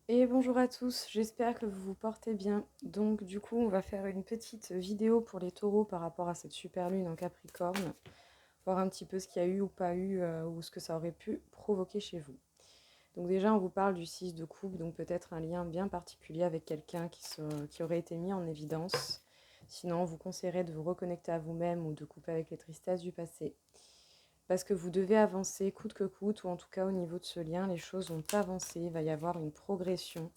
Et bonjour à tous, j'espère que vous vous portez bien. Donc du coup, on va faire une petite vidéo pour les taureaux par rapport à cette super lune en Capricorne, voir un petit peu ce qu'il y a eu ou pas eu, ou ce que ça aurait pu provoquer chez vous. Donc déjà, on vous parle du 6 de coupe, donc peut-être un lien bien particulier avec quelqu'un qui aurait été mis en évidence. Sinon, on vous conseillerait de vous reconnecter à vous-même ou de couper avec les tristesses du passé. Parce que vous devez avancer coûte que coûte, ou en tout cas au niveau de ce lien, les choses vont avancer, il va y avoir une progression.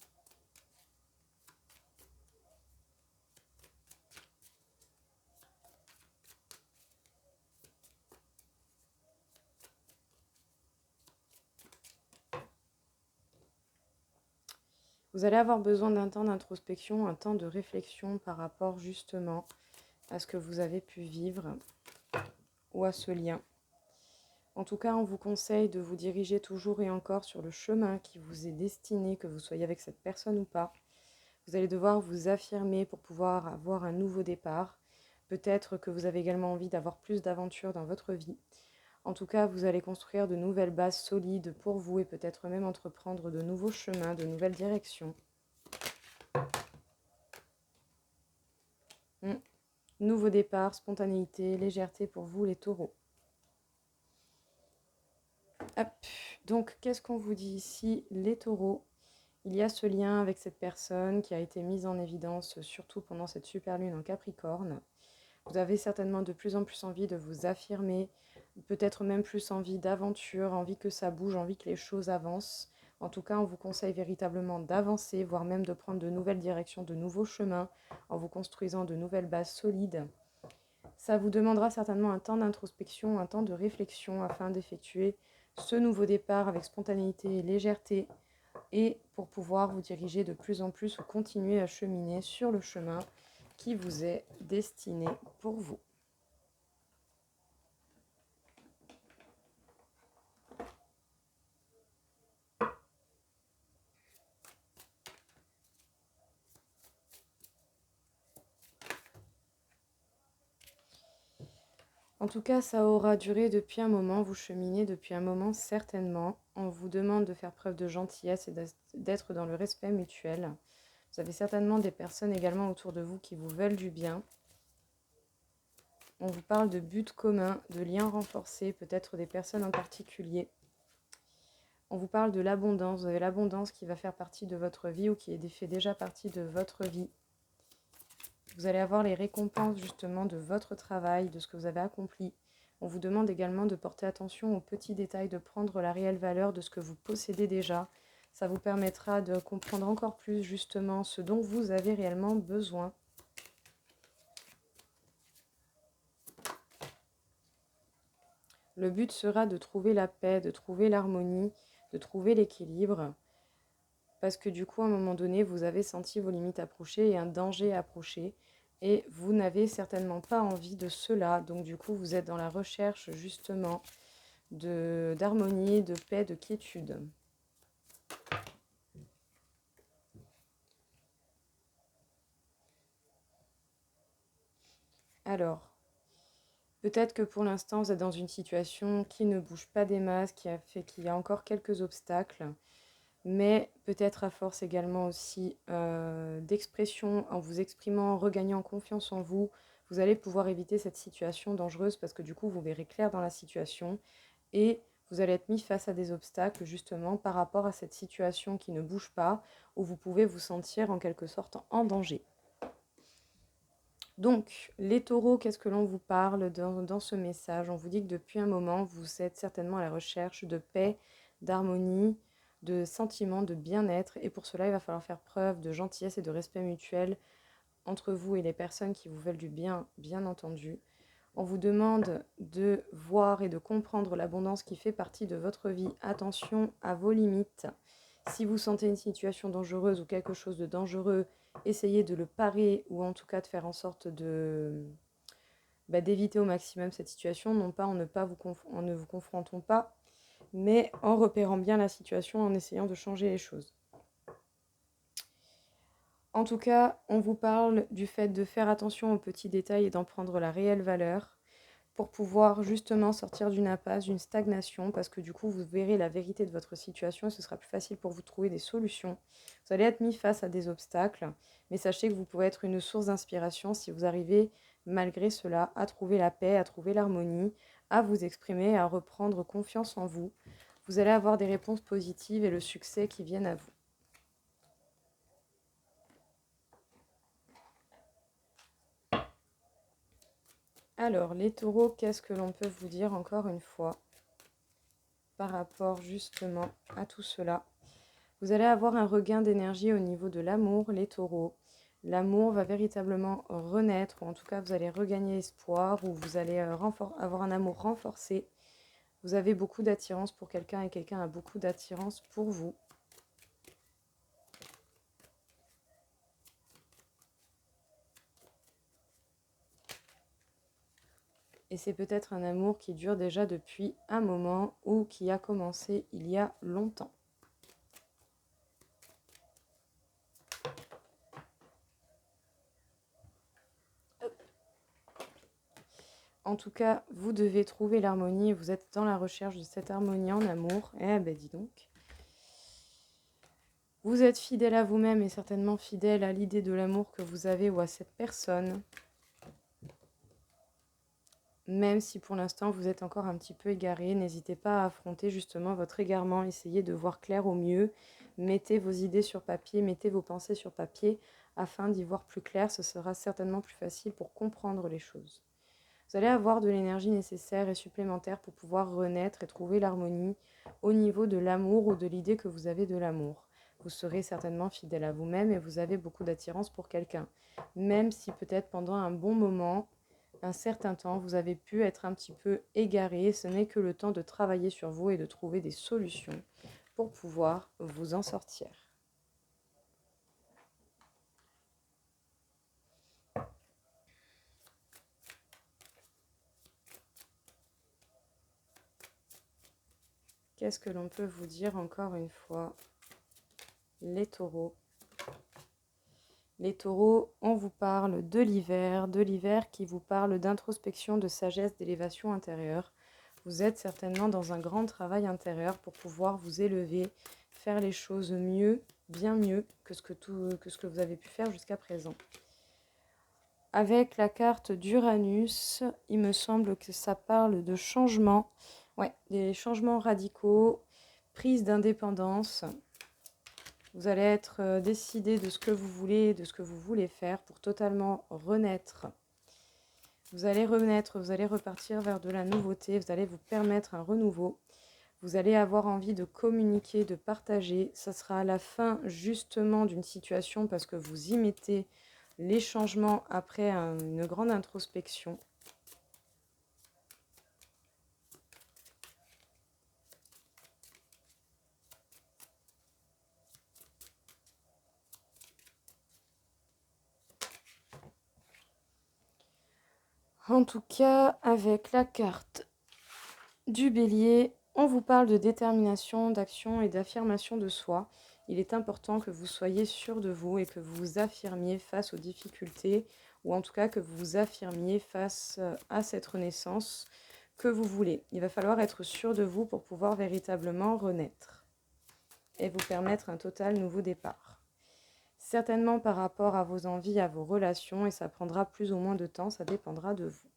Vous allez avoir besoin d'un temps d'introspection, un temps de réflexion par rapport justement à ce que vous avez pu vivre ou à ce lien. En tout cas, on vous conseille de vous diriger toujours et encore sur le chemin qui vous est destiné, que vous soyez avec cette personne ou pas. Vous allez devoir vous affirmer pour pouvoir avoir un nouveau départ. Peut-être que vous avez également envie d'avoir plus d'aventures dans votre vie. En tout cas, vous allez construire de nouvelles bases solides pour vous et peut-être même entreprendre de nouveaux chemins, de nouvelles directions. Mm. Nouveau départ, spontanéité, légèreté pour vous les taureaux. Hop. Donc, qu'est-ce qu'on vous dit ici, les taureaux? Il y a ce lien avec cette personne qui a été mise en évidence, surtout pendant cette super lune en Capricorne. Vous avez certainement de plus en plus envie de vous affirmer, peut-être même plus envie d'aventure, envie que ça bouge, envie que les choses avancent. En tout cas, on vous conseille véritablement d'avancer, voire même de prendre de nouvelles directions, de nouveaux chemins, en vous construisant de nouvelles bases solides. Ça vous demandera certainement un temps d'introspection, un temps de réflexion afin d'effectuer ce nouveau départ avec spontanéité et légèreté et pour pouvoir vous diriger de plus en plus ou continuer à cheminer sur le chemin qui vous est destiné pour vous. En tout cas, ça aura duré depuis un moment, vous cheminez depuis un moment certainement. On vous demande de faire preuve de gentillesse et d'être dans le respect mutuel. Vous avez certainement des personnes également autour de vous qui vous veulent du bien. On vous parle de buts communs, de liens renforcés, peut-être des personnes en particulier. On vous parle de l'abondance. Vous avez l'abondance qui va faire partie de votre vie ou qui fait déjà partie de votre vie. Vous allez avoir les récompenses justement de votre travail, de ce que vous avez accompli. On vous demande également de porter attention aux petits détails, de prendre la réelle valeur de ce que vous possédez déjà. Ça vous permettra de comprendre encore plus justement ce dont vous avez réellement besoin. Le but sera de trouver la paix, de trouver l'harmonie, de trouver l'équilibre. Parce que du coup, à un moment donné, vous avez senti vos limites approcher et un danger approcher. Et vous n'avez certainement pas envie de cela. Donc du coup, vous êtes dans la recherche justement d'harmonie, de paix, de quiétude. Alors, peut-être que pour l'instant, vous êtes dans une situation qui ne bouge pas des masses, qui a fait qu'il y a encore quelques obstacles. Mais peut-être à force également aussi d'expression, en vous exprimant, en regagnant confiance en vous, vous allez pouvoir éviter cette situation dangereuse parce que du coup, vous verrez clair dans la situation et vous allez être mis face à des obstacles justement par rapport à cette situation qui ne bouge pas, où vous pouvez vous sentir en quelque sorte en danger. Donc, les taureaux, qu'est-ce que l'on vous parle dans ce message? On vous dit que depuis un moment, vous êtes certainement à la recherche de paix, d'harmonie, de sentiments de bien-être. Et pour cela, il va falloir faire preuve de gentillesse et de respect mutuel entre vous et les personnes qui vous veulent du bien, bien entendu. On vous demande de voir et de comprendre l'abondance qui fait partie de votre vie. Attention à vos limites. Si vous sentez une situation dangereuse ou quelque chose de dangereux, essayez de le parer ou en tout cas de faire en sorte d'éviter au maximum cette situation, non pas en ne vous confrontant pas, mais en repérant bien la situation, en essayant de changer les choses. En tout cas, on vous parle du fait de faire attention aux petits détails et d'en prendre la réelle valeur. pour pouvoir justement sortir d'une impasse, d'une stagnation, parce que du coup, vous verrez la vérité de votre situation et ce sera plus facile pour vous de trouver des solutions. Vous allez être mis face à des obstacles, mais sachez que vous pouvez être une source d'inspiration si vous arrivez, malgré cela, à trouver la paix, à trouver l'harmonie, à vous exprimer, à reprendre confiance en vous. Vous allez avoir des réponses positives et le succès qui viennent à vous. Alors, les taureaux, qu'est-ce que l'on peut vous dire encore une fois par rapport justement à tout cela? Vous allez avoir un regain d'énergie au niveau de l'amour, les taureaux. L'amour va véritablement renaître, ou en tout cas vous allez regagner espoir, ou vous allez avoir un amour renforcé. Vous avez beaucoup d'attirance pour quelqu'un et quelqu'un a beaucoup d'attirance pour vous. Et c'est peut-être un amour qui dure déjà depuis un moment ou qui a commencé il y a longtemps. En tout cas, vous devez trouver l'harmonie et vous êtes dans la recherche de cette harmonie en amour. Eh ben dis donc. Vous êtes fidèle à vous-même et certainement fidèle à l'idée de l'amour que vous avez ou à cette personne. Même si pour l'instant vous êtes encore un petit peu égaré, n'hésitez pas à affronter justement votre égarement, essayez de voir clair au mieux. Mettez vos idées sur papier, mettez vos pensées sur papier afin d'y voir plus clair. Ce sera certainement plus facile pour comprendre les choses. Vous allez avoir de l'énergie nécessaire et supplémentaire pour pouvoir renaître et trouver l'harmonie au niveau de l'amour ou de l'idée que vous avez de l'amour. Vous serez certainement fidèle à vous-même et vous avez beaucoup d'attirance pour quelqu'un. Même si peut-être pendant un bon moment, un certain temps, vous avez pu être un petit peu égaré, ce n'est que le temps de travailler sur vous et de trouver des solutions pour pouvoir vous en sortir. Qu'est-ce que l'on peut vous dire encore une fois, les taureaux? Les taureaux, on vous parle de l'hiver qui vous parle d'introspection, de sagesse, d'élévation intérieure. Vous êtes certainement dans un grand travail intérieur pour pouvoir vous élever, faire les choses mieux, bien mieux que ce que vous avez pu faire jusqu'à présent. Avec la carte d'Uranus, il me semble que ça parle de changements, ouais, des changements radicaux, prise d'indépendance. Vous allez être décidé de ce que vous voulez, de ce que vous voulez faire pour totalement renaître. Vous allez renaître, vous allez repartir vers de la nouveauté, vous allez vous permettre un renouveau. Vous allez avoir envie de communiquer, de partager. Ça sera à la fin justement d'une situation parce que vous y mettez les changements après une grande introspection. En tout cas, avec la carte du Bélier, on vous parle de détermination, d'action et d'affirmation de soi. Il est important que vous soyez sûr de vous et que vous vous affirmiez face aux difficultés, ou en tout cas que vous vous affirmiez face à cette renaissance que vous voulez. Il va falloir être sûr de vous pour pouvoir véritablement renaître et vous permettre un total nouveau départ. Certainement par rapport à vos envies, à vos relations, et ça prendra plus ou moins de temps, ça dépendra de vous.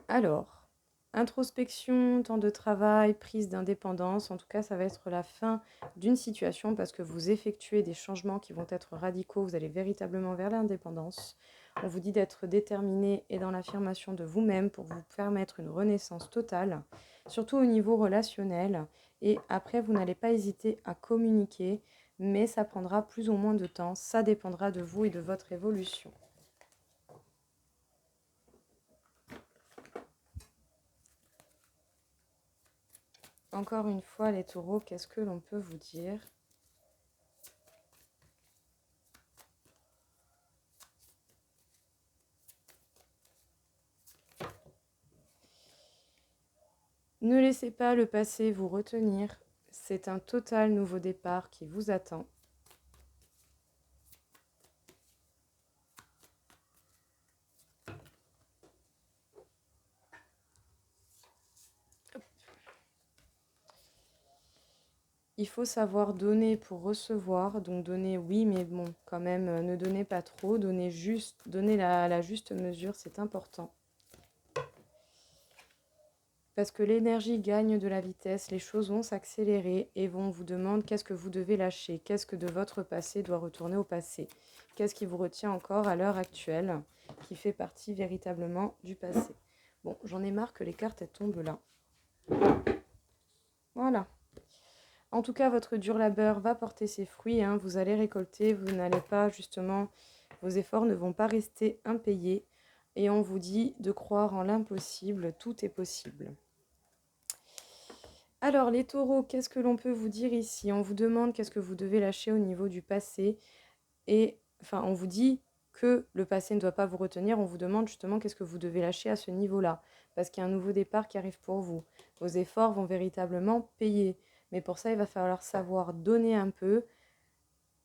Alors, introspection, temps de travail, prise d'indépendance, en tout cas ça va être la fin d'une situation parce que vous effectuez des changements qui vont être radicaux, vous allez véritablement vers l'indépendance. On vous dit d'être déterminé et dans l'affirmation de vous-même pour vous permettre une renaissance totale, surtout au niveau relationnel. Et après, vous n'allez pas hésiter à communiquer, mais ça prendra plus ou moins de temps, ça dépendra de vous et de votre évolution. Encore une fois, les taureaux, qu'est-ce que l'on peut vous dire? Ne laissez pas le passé vous retenir. C'est un total nouveau départ qui vous attend. il faut savoir donner pour recevoir. Donc donner, oui, mais bon, quand même, ne donnez pas trop. Donnez la juste mesure, c'est important. Parce que l'énergie gagne de la vitesse, les choses vont s'accélérer et vont vous demander qu'est-ce que vous devez lâcher, qu'est-ce que de votre passé doit retourner au passé, qu'est-ce qui vous retient encore à l'heure actuelle, qui fait partie véritablement du passé. Bon, j'en ai marre que les cartes elles tombent là. Voilà. En tout cas, votre dur labeur va porter ses fruits, hein. Vous allez récolter, vous n'allez pas justement, vos efforts ne vont pas rester impayés. Et on vous dit de croire en l'impossible, tout est possible. Alors les taureaux, qu'est-ce que l'on peut vous dire ici? On vous demande qu'est-ce que vous devez lâcher au niveau du passé. Et enfin, on vous dit que le passé ne doit pas vous retenir. On vous demande justement qu'est-ce que vous devez lâcher à ce niveau-là. Parce qu'il y a un nouveau départ qui arrive pour vous. Vos efforts vont véritablement payer. Mais pour ça, il va falloir savoir donner un peu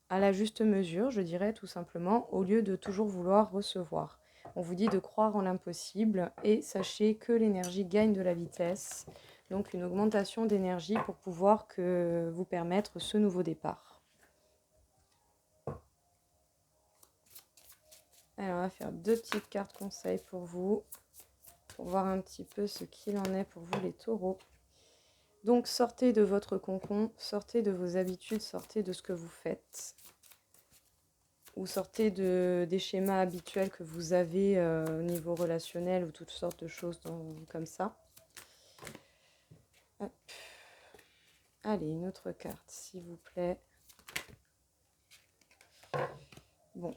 à la juste mesure, je dirais tout simplement, au lieu de toujours vouloir recevoir. On vous dit de croire en l'impossible et sachez que l'énergie gagne de la vitesse, donc une augmentation d'énergie pour pouvoir vous permettre ce nouveau départ. Alors on va faire 2 petites cartes conseils pour vous, pour voir un petit peu ce qu'il en est pour vous les taureaux. Donc sortez de votre cocon, sortez de vos habitudes, sortez de ce que vous faites. Ou sortez des schémas habituels que vous avez au niveau relationnel ou toutes sortes de choses comme ça. Hop. Allez, une autre carte, s'il vous plaît. Bon.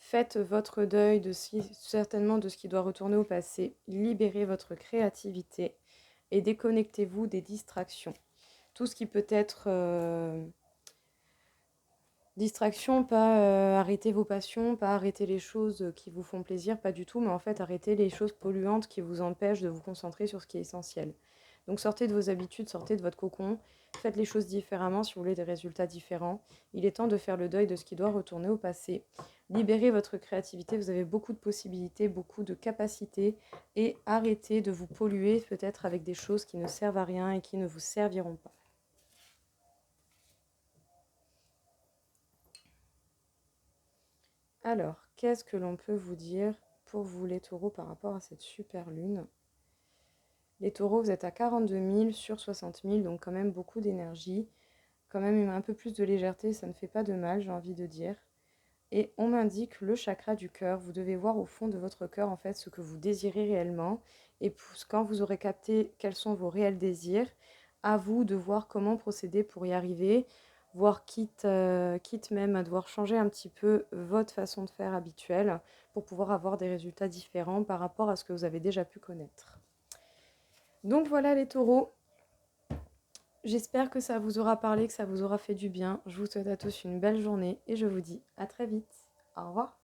Faites votre deuil certainement de ce qui doit retourner au passé. Libérez votre créativité et déconnectez-vous des distractions. Tout ce qui peut être... distraction, pas arrêter vos passions, pas arrêter les choses qui vous font plaisir, pas du tout, mais en fait arrêter les choses polluantes qui vous empêchent de vous concentrer sur ce qui est essentiel. Donc sortez de vos habitudes, sortez de votre cocon, faites les choses différemment si vous voulez des résultats différents. Il est temps de faire le deuil de ce qui doit retourner au passé. Libérez votre créativité, vous avez beaucoup de possibilités, beaucoup de capacités et arrêtez de vous polluer peut-être avec des choses qui ne servent à rien et qui ne vous serviront pas. Alors, qu'est-ce que l'on peut vous dire pour vous les taureaux par rapport à cette super lune? Les taureaux, vous êtes à 42 000 sur 60 000, donc quand même beaucoup d'énergie. Quand même un peu plus de légèreté, ça ne fait pas de mal, j'ai envie de dire. Et on m'indique le chakra du cœur. Vous devez voir au fond de votre cœur, en fait, ce que vous désirez réellement. Et quand vous aurez capté quels sont vos réels désirs, à vous de voir comment procéder pour y arriver, voire quitte même à devoir changer un petit peu votre façon de faire habituelle pour pouvoir avoir des résultats différents par rapport à ce que vous avez déjà pu connaître. Donc voilà les taureaux, j'espère que ça vous aura parlé, que ça vous aura fait du bien. Je vous souhaite à tous une belle journée et je vous dis à très vite. Au revoir.